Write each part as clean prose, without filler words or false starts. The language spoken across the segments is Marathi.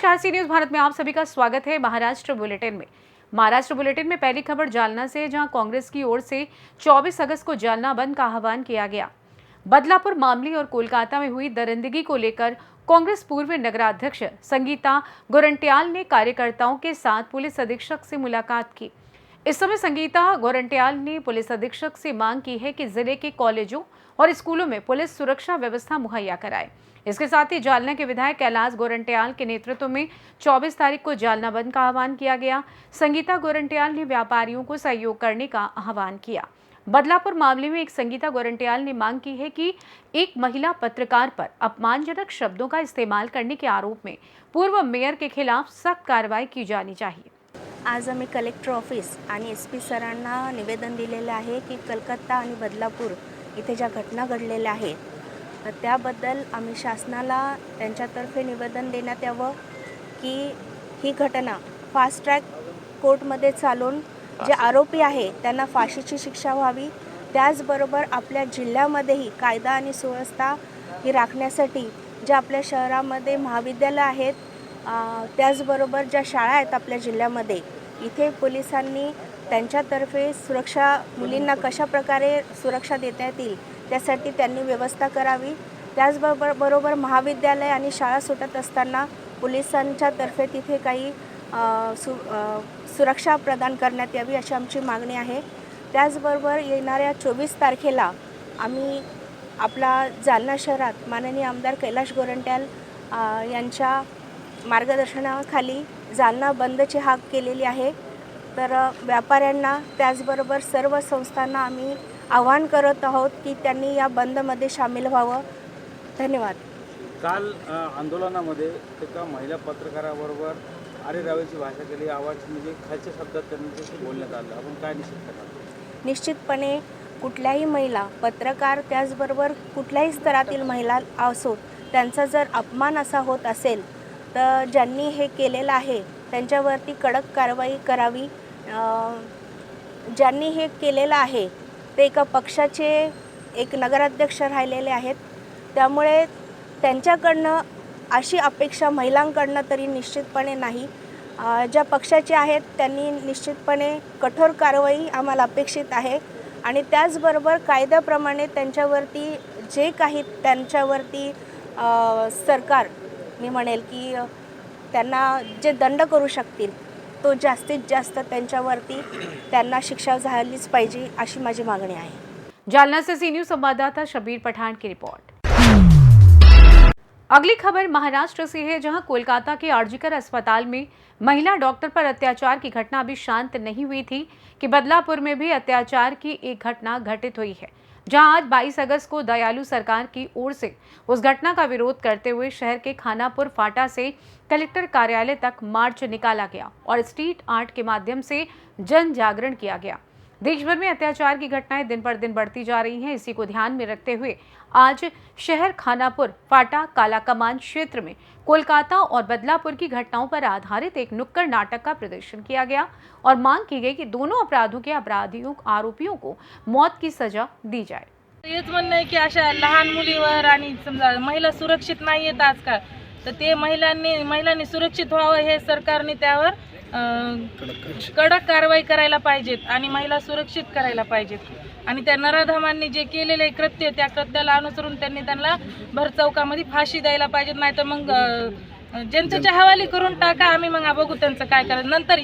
नमस्कार, सी न्यूज़ भारत में आप सभी का स्वागत है। महाराष्ट्र बुलेटिन में पहली खबर जालना से, जहां कांग्रेस की ओर से 24 अगस्त को जालना बंद का आह्वान किया गया। बदलापुर मामले और कोलकाता में हुई दरिंदगी को लेकर कांग्रेस पूर्व नगराध्यक्ष संगीता गोरंट्याल ने कार्यकर्ताओं के साथ पुलिस अधीक्षक से मुलाकात की। इस समय संगीता गोरंट्याल ने पुलिस अधीक्षक से मांग की है कि जिले के कॉलेजों और स्कूलों में पुलिस सुरक्षा व्यवस्था मुहैया कराए। इसके साथ ही जालना के विधायक कैलाश गोरंट्याल के नेतृत्व में 24 तारीख को जालना बंद का आह्वान किया गया। संगीता गोरंट्याल ने व्यापारियों को सहयोग करने का आह्वान किया। बदलापुर मामले में एक संगीता गोरंट्याल ने मांग की है कि एक महिला पत्रकार पर अपमानजनक शब्दों का इस्तेमाल करने के आरोप में पूर्व मेयर के खिलाफ सख्त कार्रवाई की जानी चाहिए। आज आम्ही कलेक्टर ऑफिस आणि SP सरांना निवेदन दिलेले आहे की कलकत्ता आणि बदलापूर इथे ज्या घटना घडलेल्या आहेत त्याबद्दल आम्ही शासनाला त्यांच्यातर्फे निवेदन देण्यात यावं की ही घटना फास्ट ट्रॅक कोर्टमध्ये चालून जे आरोपी आहे त्यांना फाशीची शिक्षा व्हावी। त्याचबरोबर आपल्या जिल्ह्यामध्येही कायदा आणि सुव्यवस्था ही राखण्यासाठी जे आपल्या शहरामध्ये महाविद्यालय आहेत, त्याचबरोबर ज्या शाळा आहेत आपल्या जिल्ह्यामध्ये, इथे पोलिसांनी त्यांच्यातर्फे सुरक्षा मुलींना कशा प्रकारे सुरक्षा देता येतील त्यासाठी त्यांनी व्यवस्था करावी। त्याचबरोबर महाविद्यालय आणि शाळा सुटत असताना पोलिसांच्या तर्फे तिथे काही सुरक्षा प्रदान करण्यात यावी अशी आमची मागणी आहे। त्याचबरोबर येणाऱ्या 24 तारखेला आम्ही आपला जालना शहरात माननीय आमदार कैलाश गोरंट्याल यांच्या मार्गदर्शनाखाली जालना बंदची हाक केलेली आहे। तर व्यापाऱ्यांना त्याचबरोबर सर्व संस्थांना आम्ही आवाहन करत आहोत की त्यांनी या बंदमध्ये सामील व्हावं। धन्यवाद। काल आंदोलनामध्ये एका महिला पत्रकाराबरोबर आरेरावीची भाषा केली, आवाज म्हणजे खालच्या शब्दात त्यांच्याशी बोलण्यात आलं। आपण काय निश्चित करणार? निश्चितपणे कुठल्याही महिला पत्रकार त्याचबरोबर कुठल्याही स्तरातील महिला असो, त्यांचा जर अपमान असा होत असेल तर ज्यांनी हे केलेलं आहे त्यांच्यावरती कडक कारवाई करावी। ज्यांनी हे केलेलं आहे ते एका पक्षाचे एक नगराध्यक्ष राहिलेले आहेत, त्यामुळे त्यांच्याकडनं अशी अपेक्षा महिलांकडनं तरी निश्चितपणे नाही। ज्या पक्षाचे आहेत त्यांनी निश्चितपणे कठोर कारवाई आम्हाला अपेक्षित आहे आणि त्याचबरोबर कायद्याप्रमाणे त्यांच्यावरती जे काही त्यांच्यावरती सरकार मी म्हणेल की त्यांना जे दंड करू शकतील तो जास्तीत जास्त त्यांच्यावरती त्यांना शिक्षा झालीच पाहिजे अशी माझी मागणी आहे। जालना से सी न्यूज़ संवाददाता शबीर पठान की रिपोर्ट। अगली खबर महाराष्ट्र से है, जहां कोलकाता के आरजीकर अस्पताल में महिला डॉक्टर पर अत्याचार की घटना अभी शांत नहीं हुई थी कि बदलापुर में भी अत्याचार की एक घटना घटित हुई है, जहां आज 22 अगस्त को दयालु सरकार की ओर से उस घटना का विरोध करते हुए शहर के खानापुर फाटा से कलेक्टर कार्यालय तक मार्च निकाला गया और स्ट्रीट आर्ट के माध्यम से जन जागरण किया गया। देश भर में अत्याचार की घटनाएं दिन पर दिन बढ़ती जा रही हैं। इसी को ध्यान में रखते हुए आज शहर खानापुर फाटा काला कमान क्षेत्र में कोलकाता और बदलापुर की घटनाओं पर आधारित एक नुक्कड़ नाटक का प्रदर्शन किया गया और मांग की गई कि दोनों अपराधों के आरोपियों को मौत की सजा दी जाए। हेच म्हणणं आहे की अशा लहान मुलीवर आणि समजा महिला सुरक्षित नाही आहेत आजकाल, तर ते महिलांनी सुरक्षित व्हावं हे सरकारने त्यावर कडक कारवाई करायला पाहिजेत आणि महिला सुरक्षित करायला पाहिजेत आणि त्या नराधमांनी जे केलेले कृत्य त्या कृत्याला अनुसरून त्यांना भरचौकामध्ये फाशी द्यायला पाहिजेत, नाहीतर मग जनतेच्या हवाली करून टाका। आम्ही मग बघू त्यांचं काय करायचं नंतर।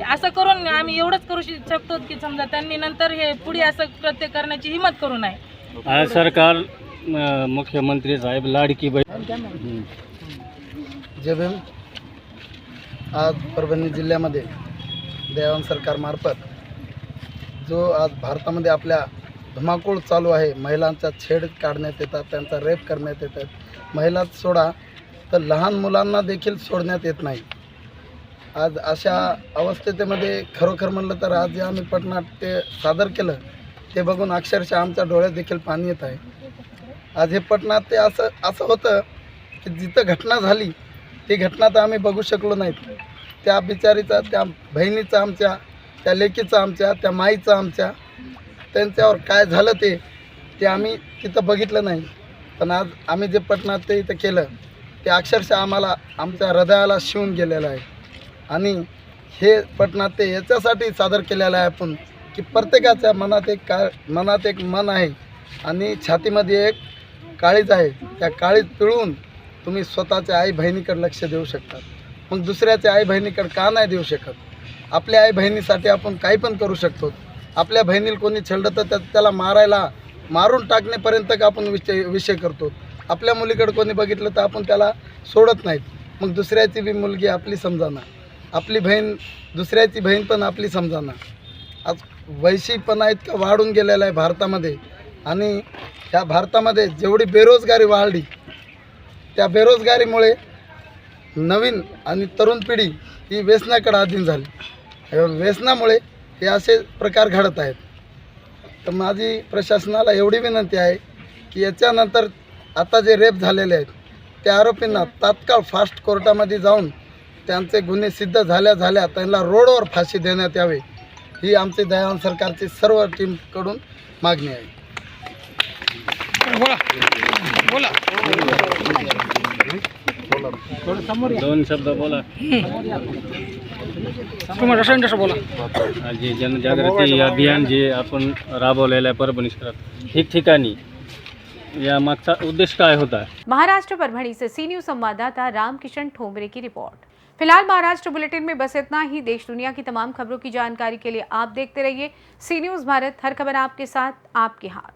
असं करून आम्ही एवढंच करू शकतो की समजा त्यांनी नंतर हे पुढे असं कृत्य करण्याची हिम्मत करू नये। सरकार मुख्यमंत्री साहेब लाडकी बहीण जय भीम। आज परभणी जिल्ह्यामध्ये देवान सरकारमार्फत जो आज भारतामध्ये आपल्या धुमाकूळ चालू आहे, महिलांचा छेड काढण्यात येतात, त्यांचा रेप करण्यात येतात, महिला सोडा तर लहान मुलांना देखील सोडण्यात येत नाही। आज अशा अवस्थेमध्ये खरोखर म्हणलं तर आज जे आम्ही पटनाट्य सादर केलं ते बघून अक्षरशः आमच्या डोळ्यात देखील पाणी येत आहे। आज हे पटनाट्य असं होतं की जिथं घटना झाली ती घटना तर आम्ही बघू शकलो नाहीत, त्या बिचारीचा, त्या बहिणीचा आमच्या, त्या लेकीचा आमच्या, त्या माईचा आमच्या, त्यांच्यावर काय झालं ते आम्ही तिथं बघितलं नाही। पण आज आम्ही जे पटनाट्य इथं केलं ते अक्षरशः आम्हाला आमच्या हृदयाला शिवून गेलेलं आहे. आणि हे पटनाट्य याच्यासाठी सादर केलेलं आहे आपण की प्रत्येकाच्या मनात एक मन आहे आणि छातीमध्ये एक काळीज आहे. त्या काळीज पिळून तुम्ही स्वतःच्या आई बहिणीकडे लक्ष देऊ शकता. मग दुसऱ्याच्या आई बहिणीकडे का नाही देऊ शकत? आपल्या आई बहिणीसाठी आपण काही पण करू शकतो. आपल्या बहिणीला कोणी छळलं तर त्याला मारून टाकण्यापर्यंत का आपण विषय करतो. आपल्या मुलीकडे कोणी बघितलं तर आपण त्याला सोडत नाहीत. मग दुसऱ्याची बी मुलगी आपली समजाना, आपली बहीण दुसऱ्याची बहीण पण आपली समजाना. आज वैशीपणा इतका वाढून गेलेला आहे भारतामध्ये. आणि ह्या भारतामध्ये जेवढी बेरोजगारी वाढली, त्या बेरोजगारीमुळे नवीन आणि तरुण पिढी ही व्यसनाकडे अधीन झाली. व्यसनामुळे हे असे प्रकार घडत आहेत. तर माझी प्रशासनाला एवढी विनंती आहे की याच्यानंतर आता जे रेप झालेले आहेत त्या आरोपींना तात्काळ फास्ट कोर्टामध्ये जाऊन त्यांचे गुन्हे सिद्ध झाल्या त्यांना रोडवर फाशी देण्यात यावे, ही आमची दयावान सरकारची सर्व टीमकडून मागणी आहे. दोन शब्द बोला. जे जनजागृती अभियान जे आपण राबवलेलं आहे परभणी शहरात ठिकठिकाणी, या मागचा उद्देश काय होता? महाराष्ट्र परभणी से सी न्यूज संवाददाता रामकिशन ठोंबरे की रिपोर्ट। फिलहाल महाराष्ट्र बुलेटिन में बस इतना ही। देश दुनिया की तमाम खबरों की जानकारी के लिए आप देखते रहिए सी न्यूज भारत। हर खबर आपके साथ, आपके हाथ।